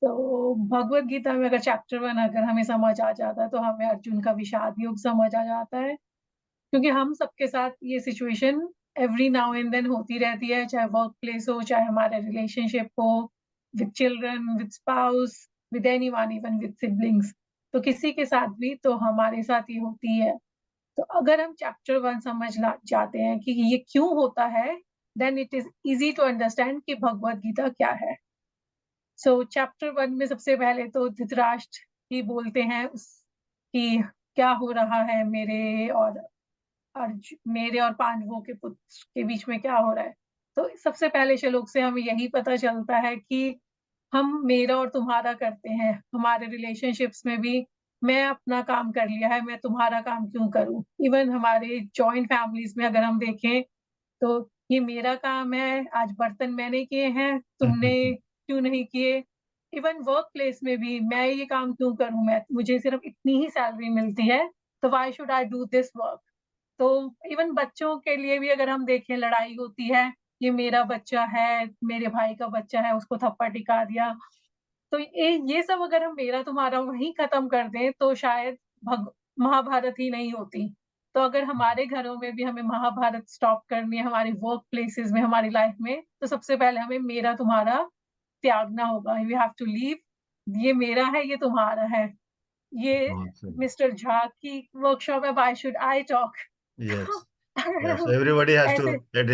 तो भगवत गीता में अगर चैप्टर 1 अगर हमें समझ आ जाता है तो हमें अर्जुन का विषाद योग समझ आ जाता है, क्योंकि हम सबके साथ ये situation every now and then होती रहती है, चाहे वर्क प्लेस हो, चाहे हमारे रिलेशनशिप हो, with children, with spouse, with anyone, even with siblings. तो किसी के साथ भी तो हमारे साथ ये होती है। तो अगर हम चैप्टर 1 समझ जाते हैं कि ये क्यों होता है, then it is easy to understand कि भगवत गीता क्या है। सो चैप्टर 1 में सबसे पहले तो धृतराष्ट्र ही बोलते हैं उस कि क्या हो रहा है मेरे और पांडवों के पुत्र के बीच में क्या हो रहा है। तो सबसे पहले श्लोक से हमें यही पता चलता है कि हम मेरा और तुम्हारा करते हैं, हमारे रिलेशनशिप्स में भी मैं अपना काम कर लिया है, मैं तुम्हारा काम क्यों करूं। इवन हमारे जॉइंट फैमिलीज में अगर हम देखें तो ये मेरा काम है, आज बर्तन मैंने किए हैं, तुमने क्यों नहीं किए। इवन वर्क प्लेस में भी मैं ये काम क्यों करूं, मैं मुझे सिर्फ इतनी ही सैलरी मिलती है, तो why should I do this work. तो इवन बच्चों के लिए भी अगर हम देखें लड़ाई होती है, ये मेरा बच्चा है, मेरे भाई का बच्चा है, उसको थप्पड़ टिका दिया। तो ये सब अगर हम मेरा तुम्हारा वहीं खत्म कर दें तो शायद भग महाभारत ही नहीं होती। तो अगर हमारे घरों में भी हमें महाभारत स्टॉप करनी है, हमारी वर्क प्लेसेस में, हमारी लाइफ में, तो सबसे पहले हमें मेरा तुम्हारा त्यागना होगा। वी हैव टू लीव, ये मेरा है, ये तुम्हारा है। ये बहुत सही। मिस्टर झा की वर्कशॉप है, why should I talk. Yes. अगर यस, हम ऐसे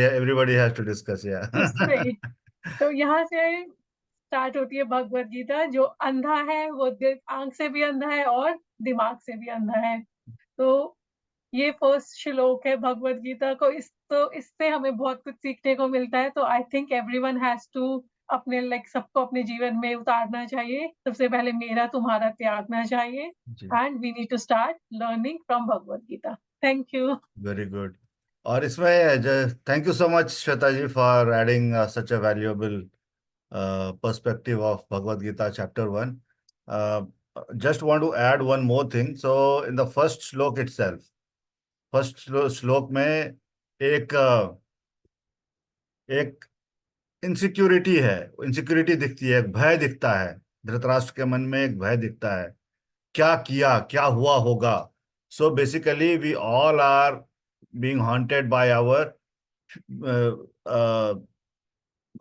एवरीबॉडी हैज टू डिस्कस, या। सही, तो यहाँ से स्टार्ट होती है भगवत गीता। जो अंधा है वो आंख से भी अंधा है और दिमाग से भी अंधा है। तो ये फर्स्ट श्लोक है भगवत गीता को। तो इससे हमें बहुत कुछ सीखने को मिलता है। तो I think everyone has to अपने सबको अपने जीवन में उतारना चाहिए। सबसे पहले मेरा तुम्हारा त्यागना चाहिए, जी। And we need to start learning from Bhagavad Gita. Thank you. Very good. और इसमें thank you so much Shweta ji for adding such a valuable perspective of Bhagavad Gita chapter 1. Just want to add one more thing. So in the first श्लोक itself, first श्लोक में एक insecurity है, insecurity दिखती है, एक भय दिखता है। धृतराष्ट्र के मन में एक भय दिखता है, क्या किया क्या हुआ होगा। So basically we all are being haunted by our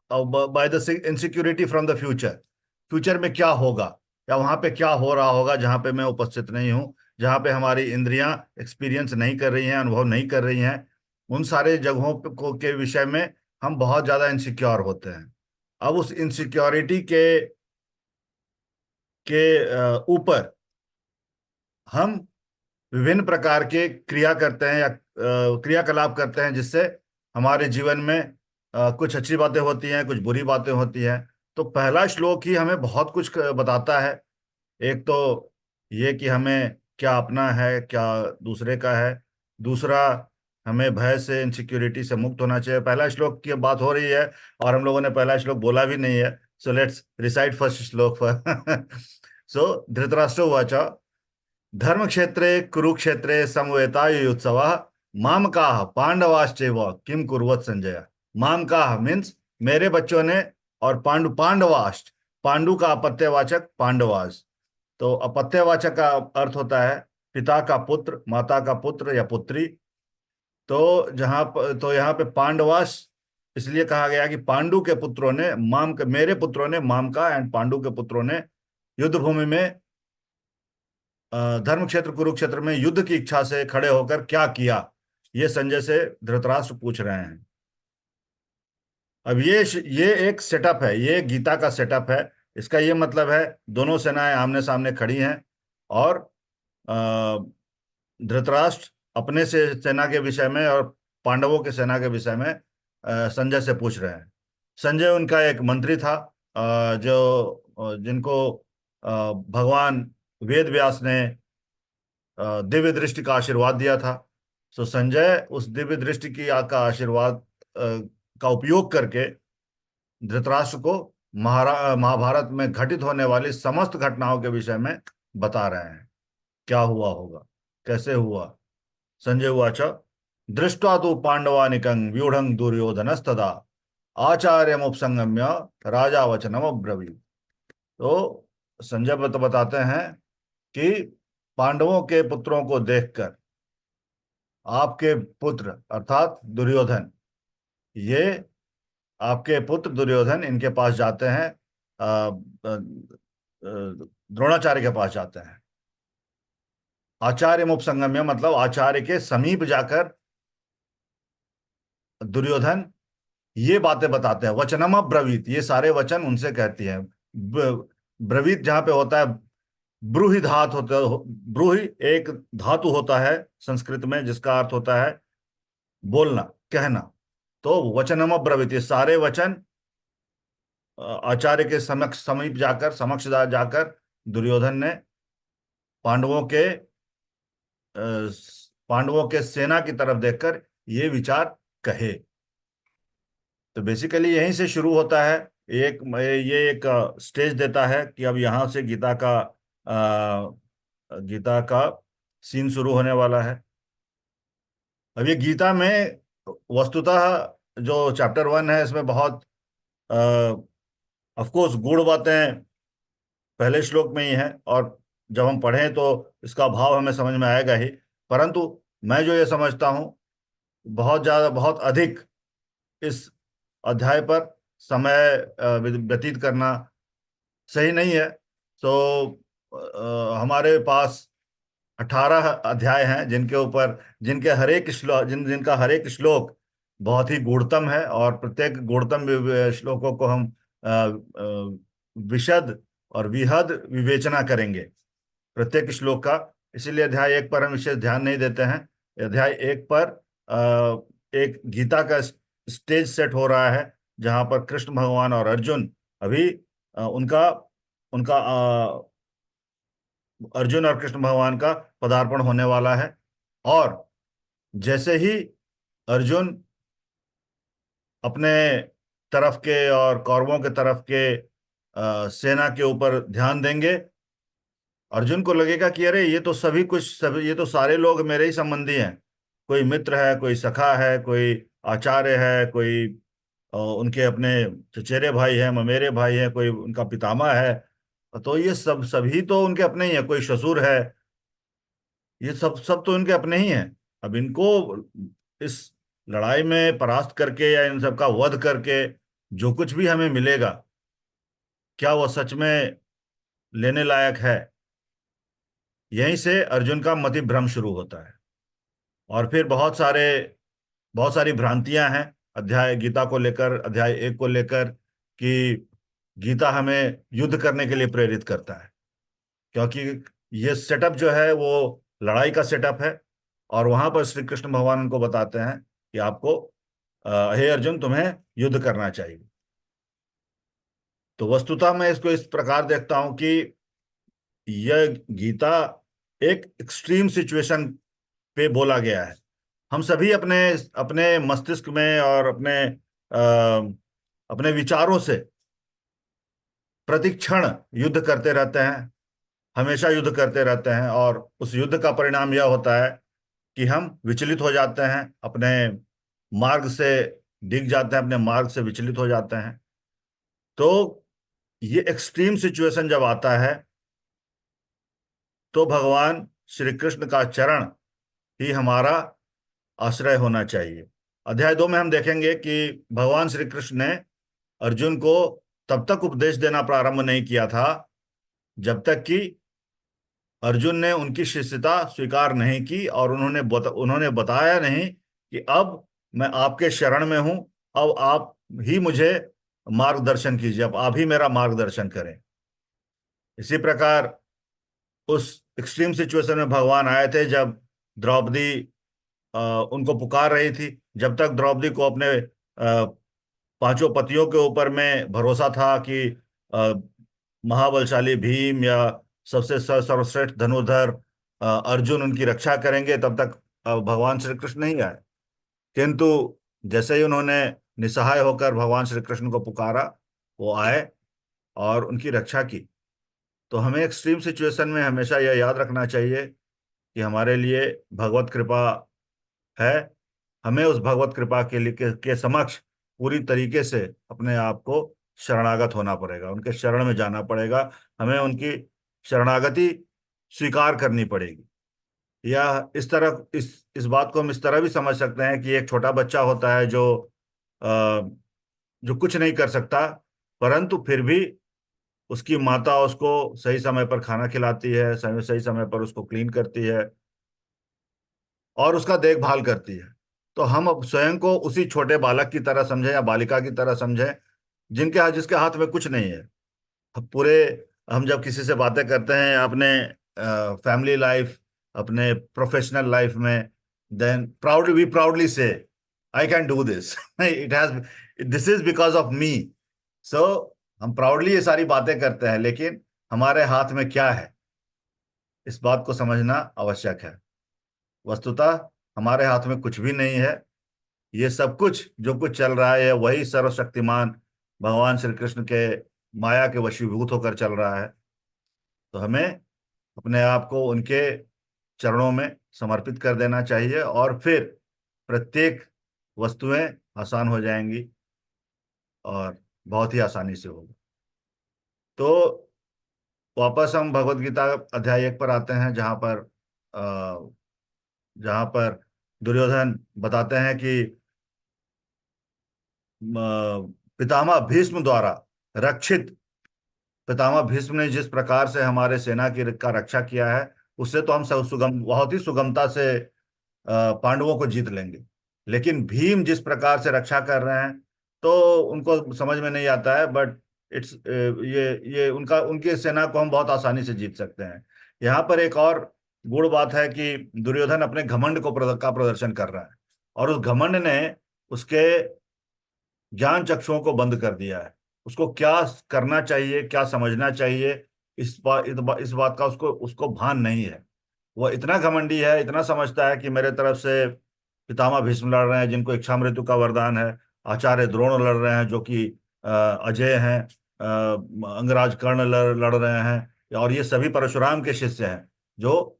by the insecurity from the future. Future में क्या होगा, या वहां पे क्या हो रहा होगा जहां पे मैं उपस्थित नहीं हूँ, जहां पे हमारी इंद्रियां एक्सपीरियंस नहीं कर रही हैं, अनुभव नहीं कर रही हैं। उन सारे जगहों को के विषय में हम बहुत ज्यादा इनसिक्योर होते हैं। अब उस इनसिक्योरिटी के ऊपर हम विभिन्न प्रकार के क्रिया करते हैं, या क्रियाकलाप करते हैं, जिससे हमारे जीवन में कुछ अच्छी बातें होती हैं, कुछ बुरी बातें होती हैं। तो पहला श्लोक ही हमें बहुत कुछ बताता है। एक तो ये कि हमें क्या अपना है, क्या दूसरे का है। दूसरा, हमें भय से, इनसिक्योरिटी से मुक्त होना चाहिए। पहला श्लोक की बात हो रही है और हम लोगों ने पहला श्लोक बोला भी नहीं है। सो लेट्स रिसाइट फर्स्ट श्लोक फॉर सो धृतराष्ट्र उवाच धर्मक्षेत्रे कुरुक्षेत्रे समवेतायुत्सवः मामकाः पांडवाश्चैव किम कुर्वत संजय। मामकाः मीन्स मेरे बच्चों ने, और पांडवाश्च, पांडु का अपत्यवाचक पांडवास। तो अपत्यवाचक का अर्थ होता है पिता का पुत्र, माता का पुत्र या पुत्री। तो यहाँ पे पांडवास इसलिए कहा गया कि पांडु के पुत्रों ने मेरे पुत्रों ने, मामका एंड पांडु के पुत्रों ने युद्ध भूमि में, धर्म क्षेत्र कुरुक्षेत्र में युद्ध की इच्छा से खड़े होकर क्या किया, ये संजय से धृतराष्ट्र पूछ रहे हैं। अब ये एक सेटअप है, ये गीता का सेटअप है। इसका ये मतलब है दोनों सेनाएं आमने सामने खड़ी हैं, और अ, धृतराष्ट्र अपने से सेना के विषय में और पांडवों के सेना के विषय में संजय से पूछ रहे हैं। संजय उनका एक मंत्री था, जिनको भगवान वेद व्यास ने दिव्य दृष्टि का आशीर्वाद दिया था। सो संजय उस दिव्य दृष्टि का आशीर्वाद का उपयोग करके धृतराष्ट्र को महाभारत में घटित होने वाली समस्त घटनाओं के विषय में बता रहे हैं, क्या हुआ होगा, कैसे हुआ। संजय उवाच दृष्ट्वा तु पांडवानिकं व्यूढ़ं दुर्योधनस्तदा आचार्यमुपसंगम्य राजा वचनम अब्रवीत। तो संजय बताते हैं कि पांडवों के पुत्रों को देखकर आपके पुत्र अर्थात दुर्योधन, ये आपके पुत्र दुर्योधन इनके पास जाते हैं, द्रोणाचार्य के पास जाते हैं। आचार्य मुपसंगम्य मतलब आचार्य के समीप जाकर दुर्योधन ये बातें बताते हैं। वचनम ब्रवीत, ये सारे वचन उनसे कहती हैं। ब्रवीत जहां पे होता है, ब्रूहि धातु होता है, ब्रूहि एक धातु होता है संस्कृत में जिसका अर्थ होता है बोलना, कहना। तो वचनम ब्रवीत, ये सारे वचन आचार्य के समीप जाकर, जाकर दुर्योधन ने पांडवों के पांडवों के सेना की तरफ देखकर ये विचार कहे। तो बेसिकली यहीं से शुरू होता है। एक ये एक स्टेज देता है कि अब यहाँ से गीता का सीन शुरू होने वाला है। अब ये गीता में वस्तुतः जो चैप्टर 1 है इसमें बहुत ऑफ कोर्स गूढ़ बातें पहले श्लोक में ही है, और जब हम पढ़ें तो इसका भाव हमें समझ में आएगा ही। परंतु मैं जो ये समझता हूँ, बहुत ज्यादा, बहुत अधिक इस अध्याय पर समय व्यतीत करना सही नहीं है। तो हमारे पास 18 अध्याय हैं जिनके ऊपर, जिनके हर एक श्लोक, जिनका हर एक श्लोक बहुत ही गूढ़तम है, और प्रत्येक गूढ़तम श्लोकों को हम विशद और विहद विवेचना करेंगे प्रत्येक श्लोक का। इसीलिए अध्याय 1 पर हम विशेष ध्यान नहीं देते हैं। अध्याय 1 पर एक गीता का स्टेज सेट हो रहा है जहां पर कृष्ण भगवान और अर्जुन अभी उनका उनका अर्जुन और कृष्ण भगवान का पदार्पण होने वाला है। और जैसे ही अर्जुन अपने तरफ के और कौरवों के तरफ के सेना के ऊपर ध्यान देंगे, अर्जुन को लगेगा कि अरे ये तो सभी ये तो सारे लोग मेरे ही संबंधी हैं। कोई मित्र है, कोई सखा है, कोई आचार्य है, कोई उनके अपने चचेरे भाई हैं, ममेरे भाई हैं, कोई उनका पितामह है। तो ये सभी तो उनके अपने ही हैं। कोई ससुर है, ये सब सब तो इनके अपने ही हैं। अब इनको इस लड़ाई में परास्त करके या इन सब का वध करके जो कुछ भी हमें मिलेगा, क्या वो सच में लेने लायक है? यहीं से अर्जुन का मति भ्रम शुरू होता है। और फिर बहुत सारी भ्रांतियां हैं अध्याय गीता को लेकर, अध्याय 1 को लेकर, कि गीता हमें युद्ध करने के लिए प्रेरित करता है, क्योंकि ये सेटअप जो है वो लड़ाई का सेटअप है। और वहां पर श्री कृष्ण भगवान उनको बताते हैं कि आपको हे अर्जुन, तुम्हें युद्ध करना चाहिए। तो वस्तुतः मैं इसको इस प्रकार देखता हूं कि यह गीता एक एक्सट्रीम सिचुएशन पे बोला गया है। हम सभी अपने अपने मस्तिष्क में और अपने विचारों से प्रतिक्षण युद्ध करते रहते हैं, हमेशा युद्ध करते रहते हैं, और उस युद्ध का परिणाम यह होता है कि हम विचलित हो जाते हैं, अपने मार्ग से डिग जाते हैं, अपने मार्ग से विचलित हो जाते हैं। तो ये एक्सट्रीम सिचुएशन जब आता है तो भगवान श्री कृष्ण का चरण ही हमारा आश्रय होना चाहिए। अध्याय 2 में हम देखेंगे कि भगवान श्री कृष्ण ने अर्जुन को तब तक उपदेश देना प्रारंभ नहीं किया था जब तक कि अर्जुन ने उनकी शिष्यता स्वीकार नहीं की, और उन्होंने बताया नहीं कि अब मैं आपके शरण में हूं, अब आप ही मुझे मार्गदर्शन कीजिए, अब आप ही मेरा मार्गदर्शन करें। इसी प्रकार उस एक्सट्रीम सिचुएशन में भगवान आए थे जब द्रौपदी उनको पुकार रही थी। जब तक द्रौपदी को अपने पांचों पतियों के ऊपर में भरोसा था कि अ, महाबलशाली भीम या सबसे सर्वश्रेष्ठ धनुर्धर अर्जुन उनकी रक्षा करेंगे, तब तक भगवान श्री कृष्ण नहीं आए। किंतु जैसे ही उन्होंने निसहाय होकर भगवान श्री कृष्ण को पुकारा, वो आए और उनकी रक्षा की। तो हमें एक्सट्रीम सिचुएशन में हमेशा यह याद रखना चाहिए कि हमारे लिए भगवत कृपा है। हमें उस भगवत कृपा के लिए के समक्ष पूरी तरीके से अपने आप को शरणागत होना पड़ेगा, उनके शरण में जाना पड़ेगा। हमें उनकी शरणागति स्वीकार करनी पड़ेगी। या इस बात को हम इस तरह भी समझ सकते हैं कि एक छोटा बच्चा होता है जो कुछ नहीं कर सकता, परंतु फिर भी उसकी माता उसको सही समय पर खाना खिलाती है, सही समय पर उसको क्लीन करती है और उसका देखभाल करती है। तो हम अब स्वयं को उसी छोटे बालक की तरह समझें या बालिका की तरह समझें जिसके हाथ में कुछ नहीं है। पूरे हम जब किसी से बातें करते हैं अपने फैमिली लाइफ, अपने प्रोफेशनल लाइफ में, देन प्राउडली से I can do this, it has, this is because of me. So हम प्राउडली ये सारी बातें करते हैं, लेकिन हमारे हाथ में क्या है, इस बात को समझना आवश्यक है। वस्तुतः हमारे हाथ में कुछ भी नहीं है। ये सब कुछ जो कुछ चल रहा है वही सर्वशक्तिमान भगवान श्री कृष्ण के माया के वशीभूत होकर चल रहा है। तो हमें अपने आप को उनके चरणों में समर्पित कर देना चाहिए और फिर प्रत्येक वस्तुएं आसान हो जाएंगी और बहुत ही आसानी से होगी। तो वापस हम भगवत गीता अध्याय 1 पर आते हैं, जहां पर दुर्योधन बताते हैं कि पितामह भीष्म द्वारा रक्षित, पितामह भीष्म ने जिस प्रकार से हमारे सेना की का रक्षा किया है, उससे तो हम सब बहुत ही सुगमता से पांडवों को जीत लेंगे। लेकिन भीम जिस प्रकार से रक्षा कर रहे हैं, तो उनको समझ में नहीं आता है, बट इट्स ये उनका उनकी सेना को हम बहुत आसानी से जीत सकते हैं। यहाँ पर एक और गूढ़ बात है कि दुर्योधन अपने घमंड का प्रदर्शन कर रहा है, और उस घमंड ने उसके ज्ञान चक्षुओं को बंद कर दिया है। उसको क्या करना चाहिए, क्या समझना चाहिए, इस बात का उसको उसको भान नहीं है। वह इतना घमंडी है, इतना समझता है कि मेरे तरफ से पितामह भीष्म लड़ रहे हैं जिनको इच्छा मृत्यु का वरदान है, आचार्य द्रोण लड़ रहे हैं जो कि अजय हैं, अंगराज कर्ण लड़ रहे हैं, और ये सभी परशुराम के शिष्य हैं जो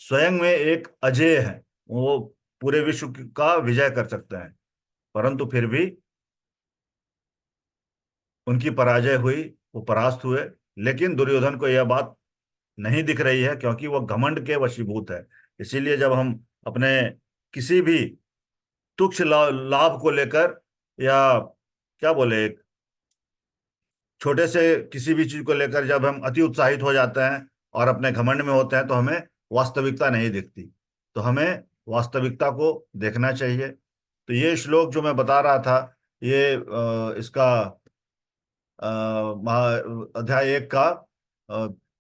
स्वयं में एक अजय हैं। वो पूरे विश्व का विजय कर सकते हैं, परंतु फिर भी उनकी पराजय हुई, वो परास्त हुए। लेकिन दुर्योधन को यह बात नहीं दिख रही है, क्योंकि वो घमंड के वशीभूत है। इसीलिए जब हम अपने किसी भी तुच्छ लाभ को लेकर, या क्या बोले, छोटे से किसी भी चीज को लेकर जब हम अति उत्साहित हो जाते हैं और अपने घमंड में होते हैं, तो हमें वास्तविकता नहीं दिखती। तो हमें वास्तविकता को देखना चाहिए। तो ये श्लोक जो मैं बता रहा था, ये इसका अध्याय 1 का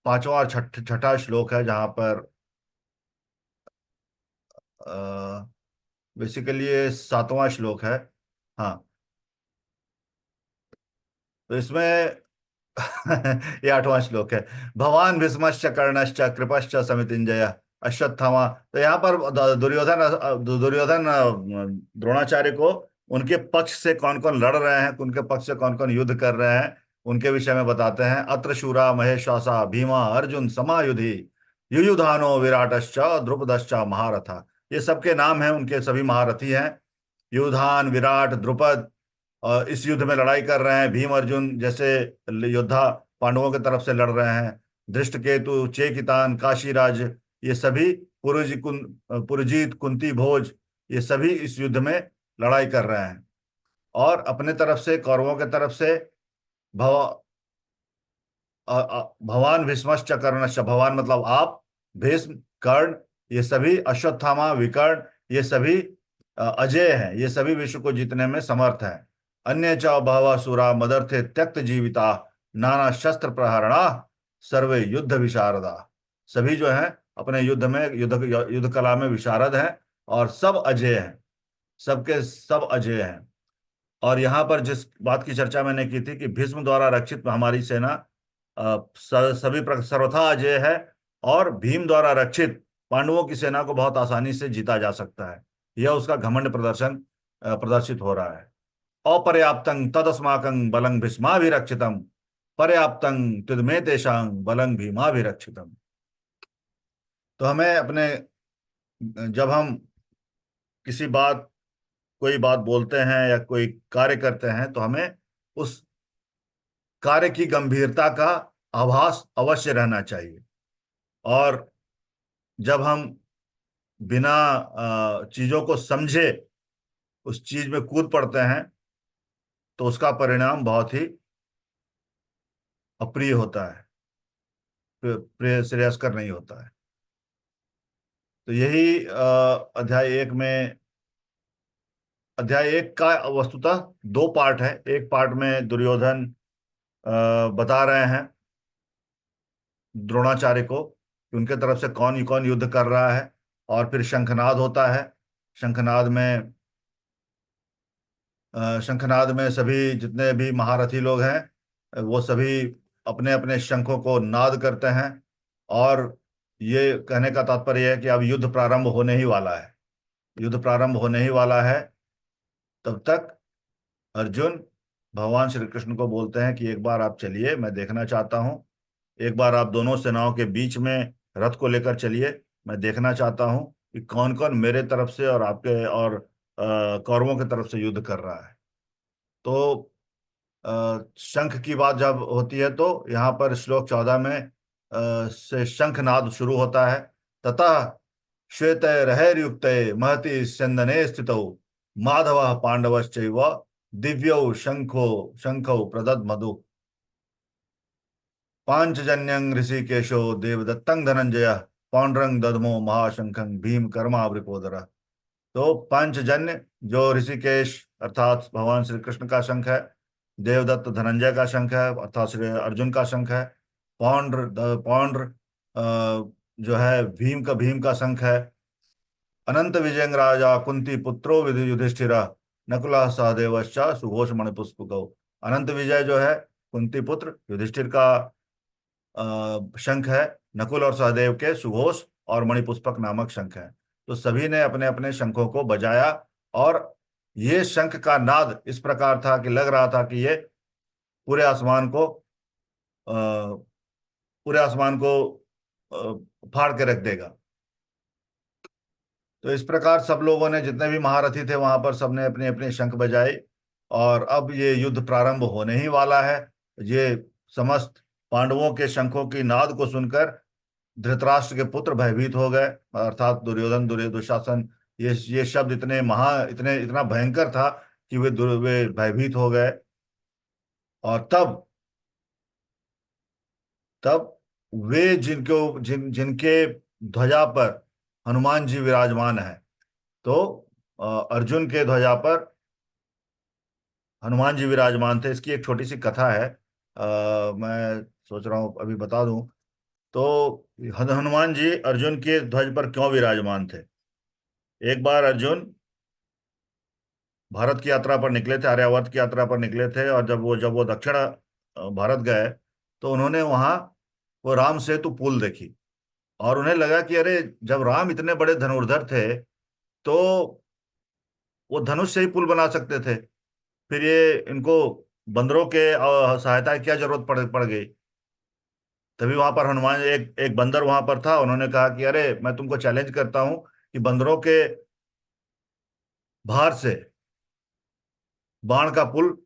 पांचवा और छठा श्लोक है, जहां पर बेसिकली ये सातवां श्लोक है। हाँ, तो इसमें ये आठवां श्लोक है। भवान भीष्मश्च कर्णश्च कृपश्च समितिंजय अश्वत्थामा। तो यहाँ पर द्रोणाचार्य को उनके पक्ष से कौन कौन लड़ रहे हैं, उनके पक्ष से कौन कौन युद्ध कर रहे हैं, उनके विषय में बताते हैं। अत्र शूरा महेश्वासा भीमा अर्जुन समायुधि युयुधानो विराटश्च द्रुपदश्च महारथा। ये सबके नाम हैं, उनके सभी महारथी हैं। युधान, विराट, द्रुपद इस युद्ध में लड़ाई कर रहे हैं। भीम अर्जुन जैसे योद्धा पांडवों की तरफ से लड़ रहे हैं। धृष्टकेतु, चेकितान, काशीराज, ये सभी पुरजीत, कुंती भोज, ये सभी इस युद्ध में लड़ाई कर रहे हैं। और अपने तरफ से, कौरवों के तरफ से, भव भवान भीष्मश्च कर्णश्च, भवान मतलब आप, भीष्म, कर्ण, ये सभी, अश्वत्थामा, विकर्ण, ये सभी अजय हैं, ये सभी विश्व को जीतने में समर्थ हैं। अन्य च बहवः सुरा मदर्थे त्यक्त जीविता नाना शस्त्र प्रहरणा सर्वे युद्ध विशारदा। सभी जो हैं अपने युद्ध में, युद्ध कला में विशारद हैं, और सब अजय हैं, सबके सब अजय हैं। और यहाँ पर जिस बात की चर्चा मैंने की थी कि भीष्म द्वारा रक्षित हमारी सेना सर्वथा अजय है, और भीम द्वारा रक्षित पांडवों की सेना को बहुत आसानी से जीता जा सकता है। यह उसका घमंड प्रदर्शित हो रहा है। अपर्याप्तं तदस्माकं बलं भीष्माभिरक्षितम् पर्याप्तं तुदमे तेषां बलं भीमाभिरक्षितम्। तो हमें अपने, जब हम किसी बात कोई बात बोलते हैं या कोई कार्य करते हैं तो हमें उस कार्य की गंभीरता का आभास अवश्य रहना चाहिए। और जब हम बिना चीजों को समझे उस चीज में कूद पड़ते हैं तो उसका परिणाम बहुत ही अप्रिय होता है, प्रिय श्रेयस्कर नहीं होता है। तो यही अध्याय एक का वस्तुतः दो पार्ट है। एक पार्ट में दुर्योधन बता रहे हैं द्रोणाचार्य को कि उनके तरफ से कौन कौन युद्ध कर रहा है, और फिर शंखनाद होता है। शंखनाद में शंखनाद में सभी जितने भी महारथी लोग हैं वो सभी अपने अपने शंखों को नाद करते हैं, और ये कहने का तात्पर्य है कि अब युद्ध प्रारंभ होने ही वाला है। युद्ध प्रारंभ होने ही वाला है। तब तक अर्जुन भगवान श्री कृष्ण को बोलते हैं कि एक बार आप चलिए, मैं देखना चाहता हूँ। एक बार आप दोनों सेनाओं के बीच में रथ को लेकर चलिए, मैं देखना चाहता हूँ कि कौन कौन मेरे तरफ से और आपके और कौरवों की तरफ से युद्ध कर रहा है। तो शंख की बात जब होती है तो यहाँ पर श्लोक 14 में से शंखनाद शुरू होता है। ततः श्वेत रहैर्युक्त महति स्यंदने स्थितौ माधव पांडवश्चैव दिव्यौ शंखौ प्रदद मधु पांचजन्यं ऋषिकेशो देवदत्तं धनंजय पौंड्रं दद्मो महाशंखं भीम कर्मावृकोदर। तो पांचजन्य जो ऋषिकेश अर्थात भगवान श्री कृष्ण का शंख है, देवदत्त धनंजय का शंख है अर्थात श्री अर्जुन का शंख है, पौंड्र जो है भीम का शंख है, अनंत विजयंग राजा कुंती पुत्रो विधि युधिष्ठिर नकुला सहदेवश्च सुघोष मणिपुष्पकौ। अनंत विजय जो है कुंती पुत्र युधिष्ठिर का शंख है, नकुल और सहदेव के सुघोष और मणिपुष्पक नामक शंख है। तो सभी ने अपने अपने शंखों को बजाया, और ये शंख का नाद इस प्रकार था कि लग रहा था कि ये पूरे आसमान को अ, पूरे आसमान को फाड़ के रख देगा। तो इस प्रकार सब लोगों ने, जितने भी महारथी थे वहां पर, सबने अपने अपने शंख बजाए, और अब ये युद्ध प्रारंभ होने ही वाला है। ये समस्त पांडवों के शंखों की नाद को सुनकर धृतराष्ट्र के पुत्र भयभीत हो गए, अर्थात दुर्योधन दुशासन। ये शब्द इतना भयंकर था कि वे भयभीत हो गए। और तब तब वे जिनके ध्वजा पर हनुमान जी विराजमान है, तो अर्जुन के ध्वजा पर हनुमान जी विराजमान थे। इसकी एक छोटी सी कथा है, मैं सोच रहा हूँ अभी बता दूं। तो हनुमान जी अर्जुन के ध्वज पर क्यों विराजमान थे। एक बार अर्जुन भारत की यात्रा पर निकले थे, आर्यावर्त की यात्रा पर निकले थे, और जब वो दक्षिण भारत गए तो उन्होंने वहां वो राम सेतु पुल देखी, और उन्हें लगा कि अरे, जब राम इतने बड़े धनुर्धर थे तो वो धनुष से ही पुल बना सकते थे, फिर ये इनको बंदरों के सहायता की क्या जरूरत पड़ गई। तभी वहां पर हनुमान, एक एक बंदर वहां पर था, उन्होंने कहा कि अरे, मैं तुमको चैलेंज करता हूं कि बंदरों के भार से बाण का पुल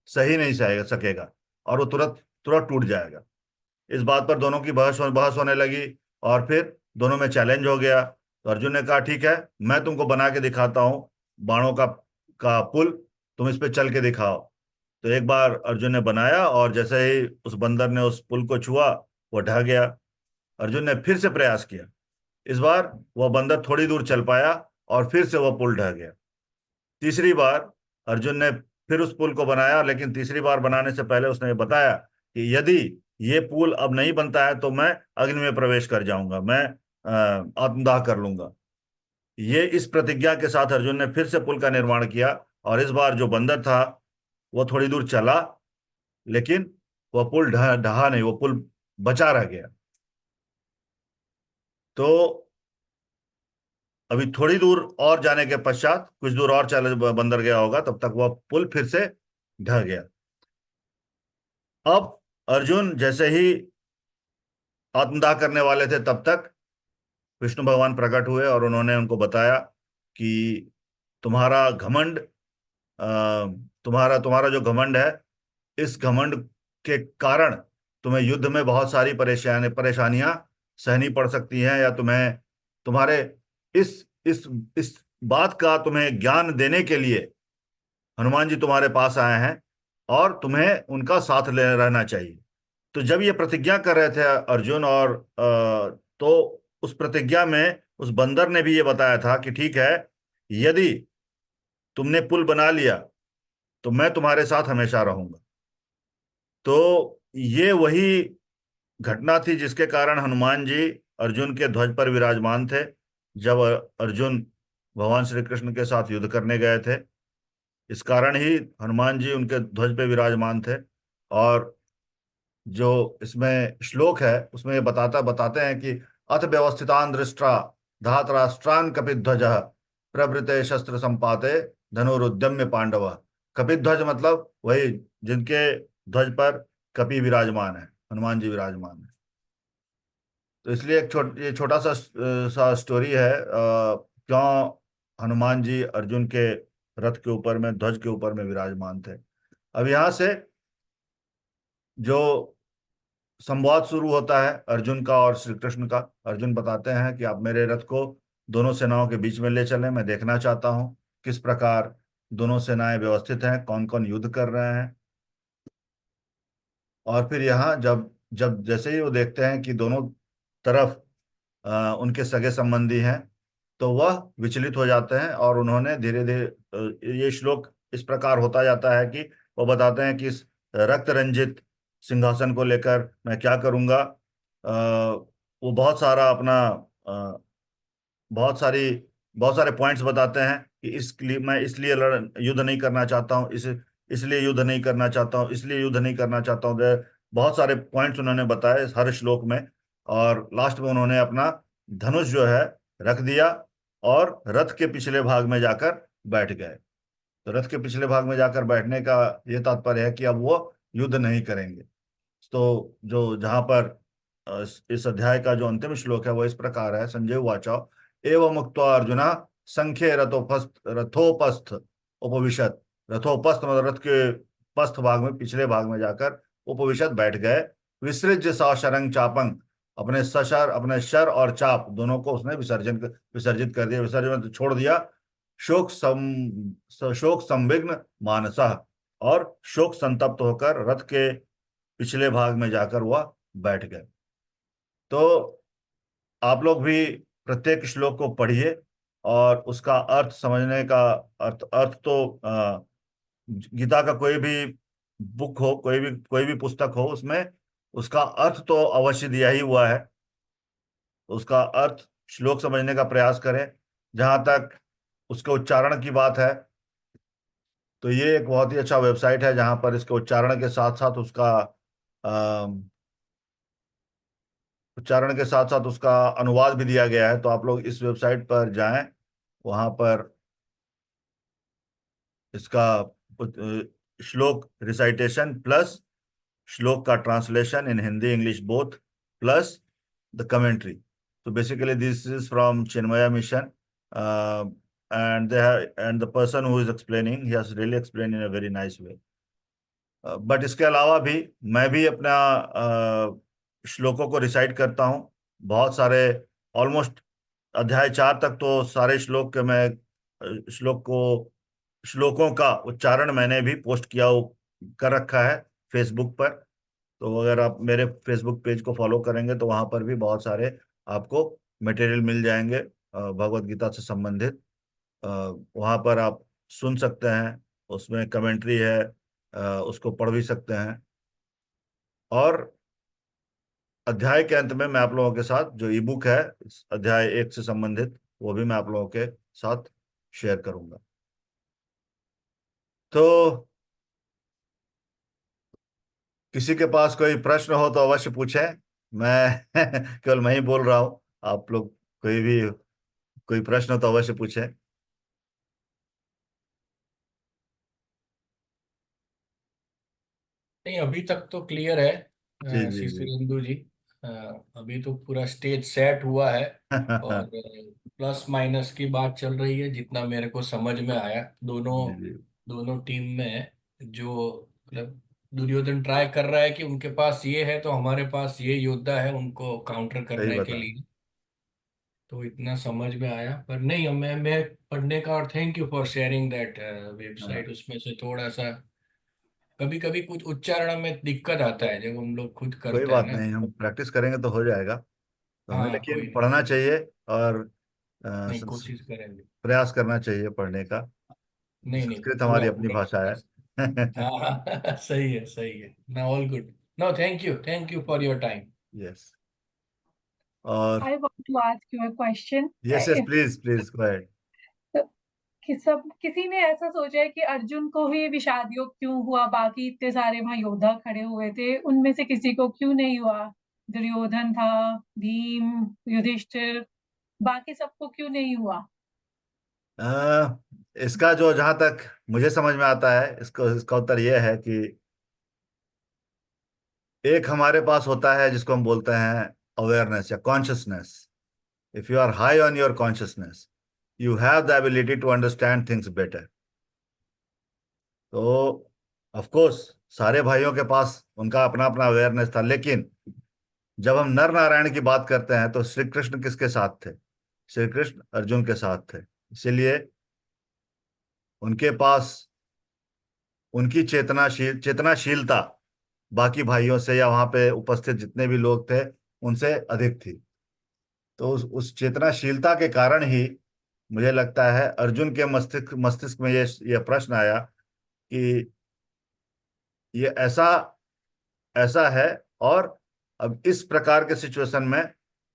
सही नहीं सकेगा, और वो तुरंत तुरंत टूट जाएगा। इस बात पर दोनों की बहस होने लगी, और फिर दोनों में चैलेंज हो गया। तो अर्जुन ने कहा ठीक है, मैं तुमको बना के दिखाता हूँ बाणों का पुल, तुम इस पे चल के दिखाओ। तो एक बार अर्जुन ने बनाया, और जैसे ही उस बंदर ने उस पुल को छुआ, वो ढह गया। अर्जुन ने फिर से प्रयास किया। इस बार वह बंदर थोड़ी दूर चल पाया, और फिर से वह पुल ढह गया। तीसरी बार अर्जुन ने फिर उस पुल को बनाया, लेकिन तीसरी बार बनाने से पहले उसने ये बताया कि यदि ये पुल अब नहीं बनता है तो मैं अग्नि में प्रवेश कर जाऊंगा, मैं आत्मदाह कर लूंगा। ये इस प्रतिज्ञा के साथ अर्जुन ने फिर से पुल का निर्माण किया, और इस बार जो बंदर था वो थोड़ी दूर चला, लेकिन वह पुल ढहा नहीं, वो पुल बचा रह गया। तो अभी थोड़ी दूर और जाने के पश्चात, कुछ दूर और चले बंदर गया होगा, तब तक वह पुल फिर से ढह गया। अब अर्जुन जैसे ही आत्मदाह करने वाले थे, तब तक विष्णु भगवान प्रकट हुए, और उन्होंने उनको बताया कि तुम्हारा घमंड, तुम्हारा तुम्हारा जो घमंड है, इस घमंड के कारण तुम्हें युद्ध में बहुत सारी परेशानियां सहनी पड़ सकती हैं, या तुम्हें तुम्हारे इस बात का तुम्हें ज्ञान देने के लिए हनुमान जी तुम्हारे पास आए हैं, और तुम्हें उनका साथ ले रहना चाहिए। तो जब ये प्रतिज्ञा कर रहे थे अर्जुन, और तो उस प्रतिज्ञा में उस बंदर ने भी ये बताया था कि ठीक है, यदि तुमने पुल बना लिया तो मैं तुम्हारे साथ हमेशा रहूंगा। तो ये वही घटना थी जिसके कारण हनुमान जी अर्जुन के ध्वज पर विराजमान थे, जब अर्जुन भगवान श्री कृष्ण के साथ युद्ध करने गए थे। इस कारण ही हनुमान जी उनके ध्वज पे विराजमान थे। और जो इसमें श्लोक है उसमें ये बताते हैं कि अथ व्यवस्थितान दृष्ट्वा धातराष्ट्रान कपिध्वज प्रभृते शस्त्र संपाते धनुरुद्यम्य पांडव। कपिध्वज मतलब वही जिनके ध्वज पर कपि विराजमान है, हनुमान जी विराजमान है। तो इसलिए ये छोटा सा सा स्टोरी है, क्यों हनुमान जी अर्जुन के रथ के ऊपर में, ध्वज के ऊपर में विराजमान थे। अब यहाँ से जो संवाद शुरू होता है अर्जुन का और श्री कृष्ण का। अर्जुन बताते हैं कि आप मेरे रथ को दोनों सेनाओं के बीच में ले चलें, मैं देखना चाहता हूँ किस प्रकार दोनों सेनाएं व्यवस्थित हैं, कौन कौन युद्ध कर रहे हैं। और फिर यहाँ जब जब जैसे ही वो देखते हैं कि दोनों तरफ उनके सगे संबंधी हैं, तो वह विचलित हो जाते हैं, और उन्होंने धीरे धीरे ये श्लोक इस प्रकार होता जाता है कि वो बताते हैं कि इस रक्त रंजित सिंहासन को लेकर मैं क्या करूंगा। वो बहुत सारा अपना अ, बहुत सारी बहुत सारे पॉइंट्स बताते हैं कि इसलिए मैं इसलिए युद्ध नहीं करना चाहता हूँ, इसलिए युद्ध नहीं करना चाहता हूँ, इसलिए युद्ध नहीं करना चाहता हूँ। बहुत सारे पॉइंट्स उन्होंने बताए हर श्लोक में। और लास्ट में उन्होंने अपना धनुष जो है रख दिया, और रथ के पिछले भाग में जाकर बैठ गए। तो रथ के पिछले भाग में जाकर बैठने का ये तात्पर्य है कि अब वो युद्ध नहीं करेंगे। तो जो जहां पर इस अध्याय का जो अंतिम श्लोक है वो इस प्रकार है, संजय वाचा एवं मुक्त्वा अर्जुना संख्ये रथोपस्थ उपविशत। रथोपस्थ मतलब रथ के पस्थ भाग में, पिछले भाग में जाकर उपविशत बैठ गए। विसृज्य सशरंग चापंग, अपने सशर, अपने शर और चाप दोनों को उसने विसर्जित कर दिया, विसर्जन मतलब छोड़ दिया। शोक संविघ्न मानसः, और शोक संतप्त होकर रथ के पिछले भाग में जाकर वह बैठ गए। तो आप लोग भी प्रत्येक श्लोक को पढ़िए, और उसका अर्थ समझने का, अर्थ अर्थ तो गीता का कोई भी बुक हो, कोई भी पुस्तक हो, उसमें उसका अर्थ तो अवश्य दिया ही हुआ है। तो उसका अर्थ श्लोक समझने का प्रयास करें। जहां तक उसके उच्चारण की बात है, तो ये एक बहुत ही अच्छा वेबसाइट है जहां पर इसके उच्चारण के साथ साथ उसका उच्चारण के साथ साथ उसका अनुवाद भी दिया गया है। तो आप लोग इस वेबसाइट पर जाएं, वहां पर इसका श्लोक रिसाइटेशन प्लस श्लोक का translation in Hindi English both, plus the commentary. तो basically this is from Chinmaya mission, and the person who is explaining, he has really explained in a very nice way. But इसके अलावा भी मैं भी अपना श्लोकों को रिसाइट करता हूँ बहुत सारे। ऑलमोस्ट अध्याय 4 तक तो सारे श्लोक के मैं श्लोकों का उच्चारण मैंने भी पोस्ट कर रखा है फेसबुक पर। तो अगर आप मेरे फेसबुक पेज को फॉलो करेंगे तो वहां पर भी बहुत सारे आपको मटेरियल मिल जाएंगे भगवत गीता से संबंधित। वहां पर आप सुन सकते हैं, उसमें कमेंट्री है, उसको पढ़ भी सकते हैं। और अध्याय के अंत में मैं आप लोगों के साथ जो ई बुक है इस अध्याय 1 से संबंधित, वो भी मैं आप लोगों के साथ शेयर करूंगा। तो किसी के पास कोई प्रश्न हो तो अवश्य पूछें। मैं केवल मैं ही बोल रहा हूँ, आप लोग कोई प्रश्न हो तो अवश्य पूछें। नहीं, अभी तक तो क्लियर है जी जी श्री जी। सुरेंदु जी। अ, अभी तो पूरा स्टेज सेट हुआ है। और प्लस माइनस की बात चल रही है, जितना मेरे को समझ में आया। दोनों जी जी। दोनों टीम में जो मतलब दुर्योधन ट्राई कर रहा है कि उनके पास ये है तो हमारे पास ये योद्धा है उनको काउंटर सही करने के बताया। लिए। तो इतना समझ में आया, पर नहीं, मैं पढ़ने का, और thank you for sharing that हाँ, वेबसाइट। उसमें से थोड़ा सा कभी कभी कुछ उच्चारण में दिक्कत आता है जब हम लोग खुद कोई करते हैं बात ना। नहीं, हम प्रैक्टिस करेंगे तो हो जाएगा। तो हमें हाँ, लेकिन कोई नहीं, पढ़ना चाहिए और नहीं, कोशिश करेंगे। प्रयास करना चाहिए पढ़ने का। नहीं नहीं, संस्कृत पूरा हमारी अपनी पूरा भाषा प्रयास। है। हाँ हाँ सही है, सही है ना, all good. No, thank you for your time. Yes. और I want to ask you a question. Yes yes, please please go ahead. तो कि सब किसी ने ऐसा सोचा है कि अर्जुन को ही विषाद योग क्यों हुआ, बाकी इतने सारे वहां योद्धा खड़े हुए थे उनमें से किसी को क्यों नहीं हुआ? दुर्योधन था, भीम, युधिष्ठिर, बाकी सबको क्यों नहीं हुआ? इसका जो जहां तक मुझे समझ में आता है, इसको इसका उत्तर यह है कि एक हमारे पास होता है जिसको हम बोलते हैं अवेयरनेस या consciousness. If you are high on your consciousness, you have the ability to understand things better. तो ऑफ कोर्स सारे भाइयों के पास उनका अपना अपना अवेयरनेस था, लेकिन जब हम नर नारायण की बात करते हैं तो श्री कृष्ण किसके साथ थे? श्री कृष्ण अर्जुन के साथ थे। इसीलिए उनके पास उनकी चेतनाशीलता बाकी भाइयों से या वहां पे उपस्थित जितने भी लोग थे उनसे अधिक थी। तो उस चेतनाशीलता के कारण ही मुझे लगता है अर्जुन के मस्तिष्क मस्तिष्क में ये प्रश्न आया कि ये ऐसा ऐसा है, और अब इस प्रकार के सिचुएशन में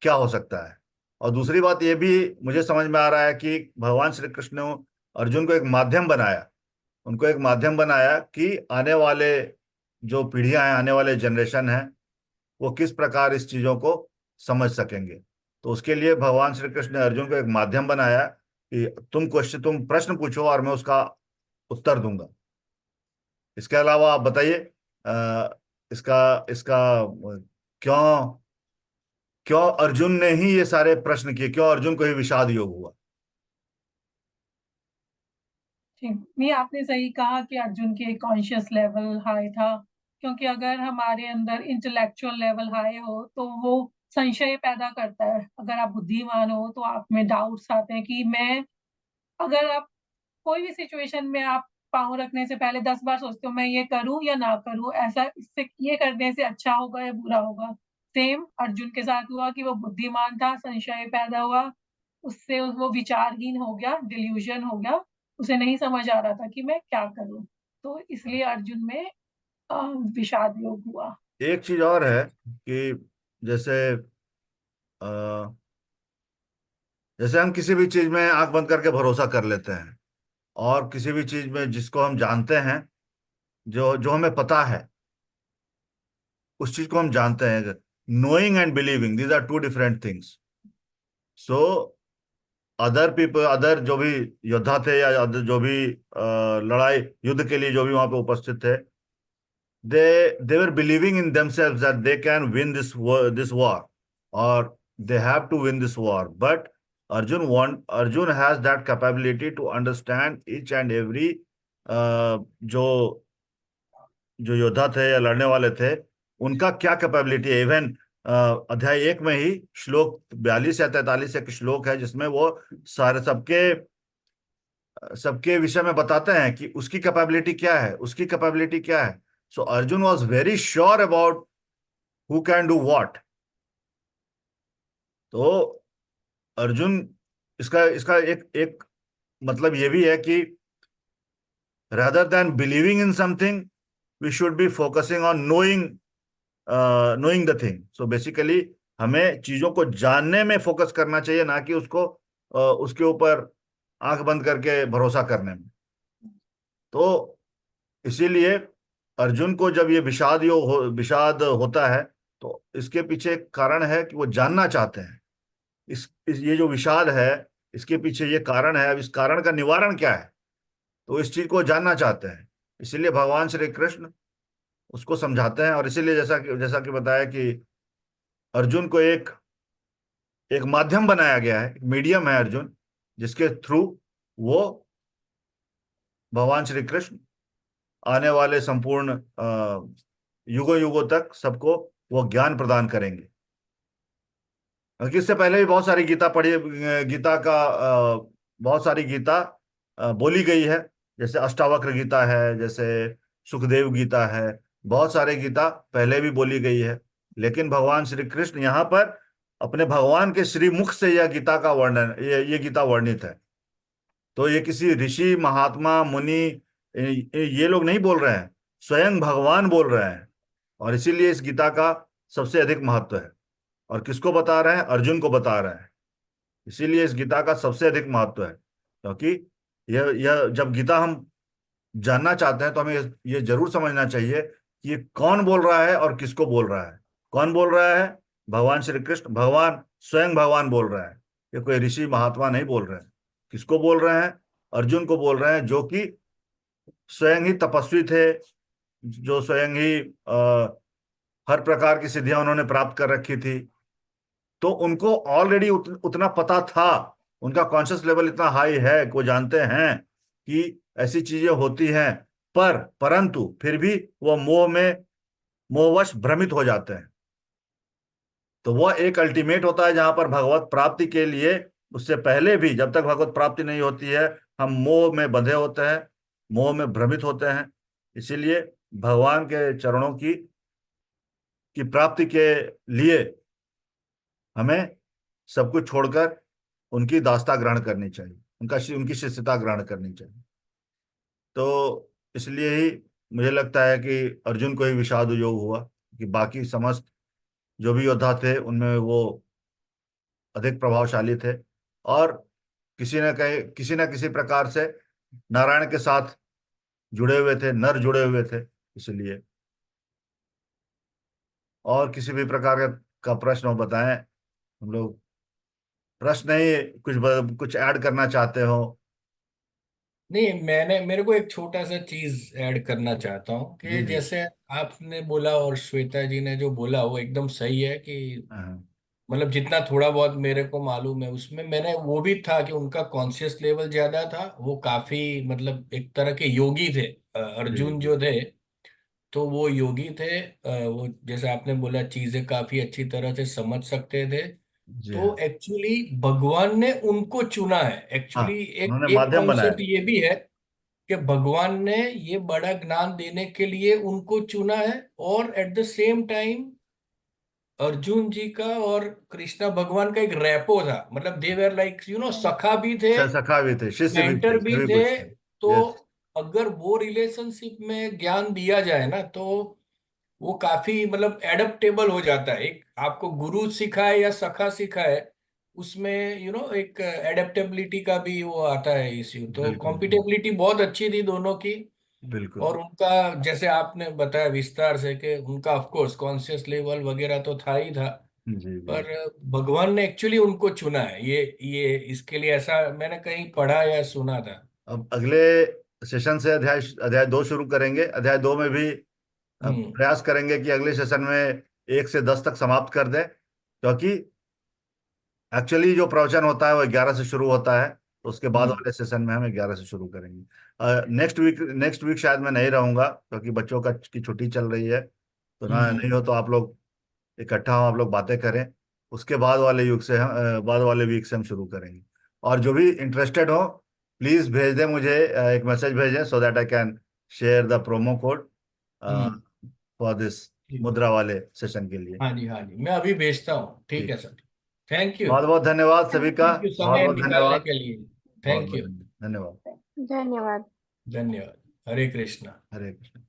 क्या हो सकता है। और दूसरी बात ये भी मुझे समझ में आ रहा है कि भगवान श्री कृष्ण ने अर्जुन को एक माध्यम बनाया, उनको एक माध्यम बनाया कि आने वाले जो पीढ़ियां हैं, आने वाले जनरेशन है, वो किस प्रकार इस चीजों को समझ सकेंगे। तो उसके लिए भगवान श्री कृष्ण ने अर्जुन को एक माध्यम बनाया कि तुम प्रश्न पूछो और मैं उसका उत्तर दूंगा। इसके अलावा आप बताइए, इसका इसका क्यों क्यों अर्जुन ने ही ये सारे प्रश्न किए, क्यों अर्जुन को ही विषाद योग हुआ? ठीक, नहीं आपने सही कहा कि अर्जुन के कॉन्शियस लेवल हाई था, क्योंकि अगर हमारे अंदर इंटेलेक्चुअल लेवल हाई हो तो वो संशय पैदा करता है। अगर आप बुद्धिमान हो तो आप में डाउट्स आते हैं कि मैं, अगर आप कोई भी सिचुएशन में आप पाँव रखने से पहले 10 बार सोचते हो मैं ये करूं या ना करूं, ऐसा इससे ये करने से अच्छा होगा या बुरा होगा। सेम अर्जुन के साथ हुआ कि वो बुद्धिमान था, संशय पैदा हुआ, उससे वो विचारहीन हो गया, डिल्यूजन हो गया, उसे नहीं समझ आ रहा था कि मैं क्या करूं, तो इसलिए अर्जुन में अ, विषाद योग हुआ। एक चीज और है कि जैसे अ, जैसे हम किसी भी चीज में आंख बंद करके भरोसा कर लेते हैं, और किसी भी चीज में जिसको हम जानते हैं, जो जो हमें पता है, उस चीज को हम जानते हैं। Knowing and believing, these are two different things. So other people, other जो भी योद्धा थे या other जो भी लड़ाई युद्ध के लिए जो भी वहां पे उपस्थित थे, they were believing in themselves that they can win this war, or they have to win this war. But Arjun has that capability to understand each and every जो जो योद्धा थे या लड़ने वाले थे, उनका क्या कैपेबिलिटी है। इवन अध्याय 1 में ही श्लोक 42 या 43 एक श्लोक है जिसमें वो सारे सबके सबके विषय में बताते हैं कि उसकी कैपेबिलिटी क्या है, उसकी कैपेबिलिटी क्या है। So Arjun was very sure about who can do what. तो अर्जुन, इसका इसका एक एक मतलब ये भी है कि rather than believing in something, we should be focusing on knowing the thing. So basically हमें चीजों को जानने में फोकस करना चाहिए, ना कि उसको उसके ऊपर आंख बंद करके भरोसा करने में। तो इसीलिए अर्जुन को जब ये विषाद होता है, तो इसके पीछे एक कारण है कि वो जानना चाहते हैं। ये जो विषाद है, इसके पीछे ये कारण है। अब इस कारण का निवारण क्या है, तो इस चीज को जानना चाहते हैं। इसीलिए भगवान श्री कृष्ण उसको समझाते हैं, और इसीलिए जैसा कि बताया कि अर्जुन को एक एक माध्यम बनाया गया है, एक मीडियम है अर्जुन, जिसके थ्रू वो भगवान श्री कृष्ण आने वाले संपूर्ण युगों युगों तक सबको वो ज्ञान प्रदान करेंगे। क्योंकि इससे पहले भी बहुत सारी गीता पढ़ी, गीता का बहुत सारी गीता बोली गई है, जैसे अष्टावक्र गीता है, जैसे सुखदेव गीता है, बहुत सारी गीता पहले भी बोली गई है। लेकिन भगवान श्री कृष्ण यहाँ पर अपने भगवान के श्री मुख से यह गीता का वर्णन, ये गीता वर्णित है। तो ये किसी ऋषि महात्मा मुनि ये लोग नहीं बोल रहे हैं, स्वयं भगवान बोल रहे हैं। और इसीलिए इस गीता का सबसे अधिक महत्व है। और किसको बता रहे हैं? अर्जुन को बता रहे हैं। इसीलिए इस गीता का सबसे अधिक महत्व है, क्योंकि यह जब गीता हम जानना चाहते हैं तो हमें ये जरूर समझना चाहिए कि ये कौन बोल रहा है और किसको बोल रहा है। कौन बोल रहा है? भगवान श्री कृष्ण, भगवान स्वयं भगवान बोल रहा है। ये कोई ऋषि महात्मा नहीं बोल रहे हैं। किसको बोल रहे हैं? अर्जुन को बोल रहे हैं, जो कि स्वयं ही तपस्वी थे, जो स्वयं ही हर प्रकार की सिद्धियां उन्होंने प्राप्त कर रखी थी। तो उनको ऑलरेडी उतना पता था, उनका कॉन्शियस लेवल इतना हाई है कि वो जानते हैं कि ऐसी चीजें होती हैं, परंतु फिर भी वो मोहवश भ्रमित हो जाते हैं। तो वह एक अल्टीमेट होता है जहां पर भगवत प्राप्ति के लिए, उससे पहले भी जब तक भगवत प्राप्ति नहीं होती है, हम मोह में बंधे होते हैं, मोह में भ्रमित होते हैं। इसीलिए भगवान के चरणों की प्राप्ति के लिए हमें सब कुछ छोड़कर उनकी दासता ग्रहण करनी चाहिए, उनकी शिष्यता ग्रहण करनी चाहिए। तो इसलिए ही मुझे लगता है कि अर्जुन को ही विषाद योग हुआ, कि बाकी समस्त जो भी योद्धा थे उनमें वो अधिक प्रभावशाली थे, और किसी न किसी प्रकार से नारायण के साथ जुड़े हुए थे, नर जुड़े हुए थे। इसलिए और किसी भी प्रकार का प्रश्न हो बताएं, हम लोग प्रश्न नहीं, कुछ ऐड करना चाहते हो? नहीं, मेरे को एक छोटा सा चीज ऐड करना चाहता हूँ जी कि जी। जैसे आपने बोला और श्वेता जी ने जो बोला वो एकदम सही है कि हाँ मतलब जितना थोड़ा बहुत मेरे को मालूम है उसमें मैंने वो भी था कि उनका कॉन्शियस लेवल ज्यादा था, वो काफी मतलब एक तरह के योगी थे। जी अर्जुन जी जो थे तो वो योगी थे। वो जैसे आपने बोला चीजें काफी अच्छी तरह से समझ सकते थे। जी। तो हाँ एक्चुअली भगवान ने उनको चुना है। हाँ, एक्चुअली एक उन्होंने एक माध्यम बनाया। कॉन्सेप्ट ये भी है कि भगवान ने ये बड़ा ज्ञान देने के लिए उनको चुना है, और at the same time Arjun ji का और कृष्णा भगवान का एक रैपो था, मतलब दे वर लाइक सखा भी थे, सखा भी थे, शिष्य भी मेंटर थे, भी सभी थे। कुछ थे। तो यस। अगर वो रिलेशनशिप में ज्ञान दिया जाए ना तो वो काफी मतलब एडेप्टेबल हो जाता है। एक आपको गुरु सिखाए या सखा सिखाए, उसमें एक एडेप्टेबिलिटी का भी वो आता है इश्यू। तो बिल्कुल कॉम्पिटेबिलिटी बहुत अच्छी थी दोनों की। बिल्कुल। और उनका जैसे आपने बताया विस्तार से कि उनका ऑफ कोर्स कॉन्शियस लेवल वगैरह तो था ही था, जी जी। पर भगवान ने एक्चुअली उनको चुना है। ये इसके लिए ऐसा मैंने कहीं पढ़ा या सुना था। अब अगले सेशन से अध्याय अध्याय 2 शुरू करेंगे। अध्याय 2 में भी अब हम्म। प्रयास करेंगे कि अगले सेशन में 1 से 10 तक समाप्त कर दें, क्योंकि एक्चुअली जो प्रवचन होता है वो 11 से शुरू होता है। तो उसके बाद हम्म। वाले सेशन में हम 11 से शुरू करेंगे। नेक्स्ट वीक शायद मैं नहीं रहूंगा, क्योंकि बच्चों की छुट्टी चल रही है। तो ना नहीं हो तो आप लोग इकट्ठा हो, आप लोग बातें करें। उसके बाद वाले वीक से हम शुरू करेंगे। और जो भी इंटरेस्टेड हो, प्लीज भेज दें मुझे, एक मैसेज भेजें, so that I can share the promo code hmm. For this ठीक। मुद्रा वाले सेशन के लिए। हाँ जी, हाँ जी, मैं अभी भेजता हूँ। ठीक ठीक। है सर। Thank you. बहुत बहुत धन्यवाद सभी का। थैंक यू बहुत समय बहुत निकालने धन्यवाद। के लिए। बहुत थैंक बहुत यू। धन्यवाद। धन्यवाद। धन्यवाद। हरे कृष्णा। हरे कृष्ण।